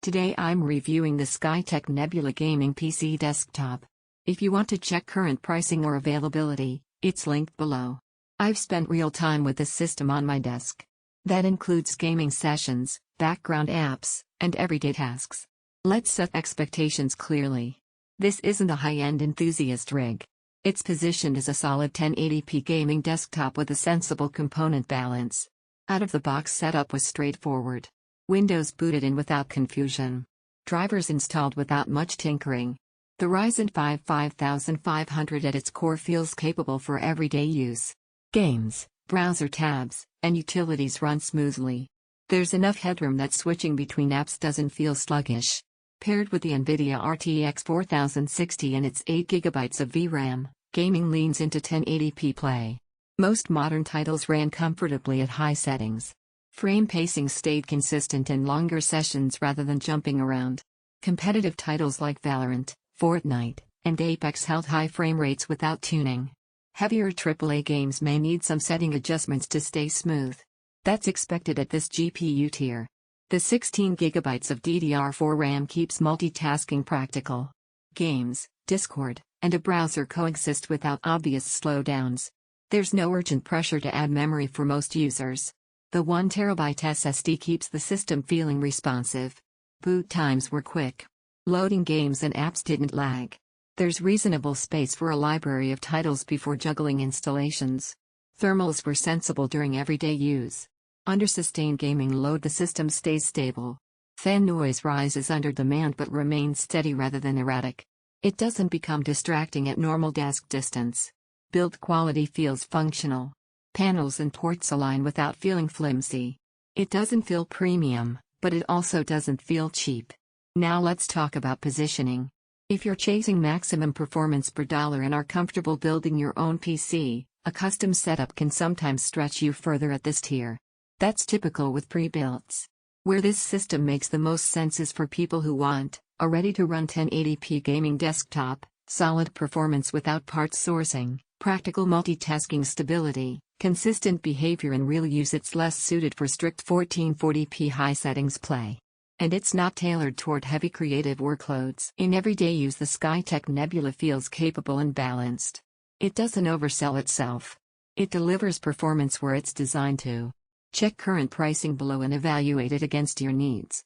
Today I'm reviewing the Skytech Nebula gaming PC desktop. If you want to check current pricing or availability, it's linked below. I've spent real time with this system on my desk. That includes gaming sessions, background apps, and everyday tasks. Let's set expectations clearly. This isn't a high-end enthusiast rig. It's positioned as a solid 1080p gaming desktop with a sensible component balance. Out-of-the-box setup was straightforward. Windows booted in without confusion. Drivers installed without much tinkering. The Ryzen 5 5500 at its core feels capable for everyday use. Games, browser tabs, and utilities run smoothly. There's enough headroom that switching between apps doesn't feel sluggish. Paired with the NVIDIA RTX 4060 and its 8GB of VRAM, gaming leans into 1080p play. Most modern titles ran comfortably at high settings. Frame pacing stayed consistent in longer sessions rather than jumping around. Competitive titles like Valorant, Fortnite, and Apex held high frame rates without tuning. Heavier AAA games may need some setting adjustments to stay smooth. That's expected at this GPU tier. The 16GB of DDR4 RAM keeps multitasking practical. Games, Discord, and a browser coexist without obvious slowdowns. There's no urgent pressure to add memory for most users. The 1TB SSD keeps the system feeling responsive. Boot times were quick. Loading games and apps didn't lag. There's reasonable space for a library of titles before juggling installations. Thermals were sensible during everyday use. Under sustained gaming load, the system stays stable. Fan noise rises under demand but remains steady rather than erratic. It doesn't become distracting at normal desk distance. Build quality feels functional. Panels and ports align without feeling flimsy. It doesn't feel premium, but it also doesn't feel cheap. Now let's talk about positioning. If you're chasing maximum performance per dollar and are comfortable building your own PC, a custom setup can sometimes stretch you further at this tier. That's typical with pre-builts. Where this system makes the most sense is for people who want a ready-to-run 1080p gaming desktop, solid performance without parts sourcing, practical multitasking stability, consistent behavior in real use. It's less suited for strict 1440p high settings play. And it's not tailored toward heavy creative workloads. In everyday use, the Skytech Nebula feels capable and balanced. It doesn't oversell itself. It delivers performance where it's designed to. Check current pricing below and evaluate it against your needs.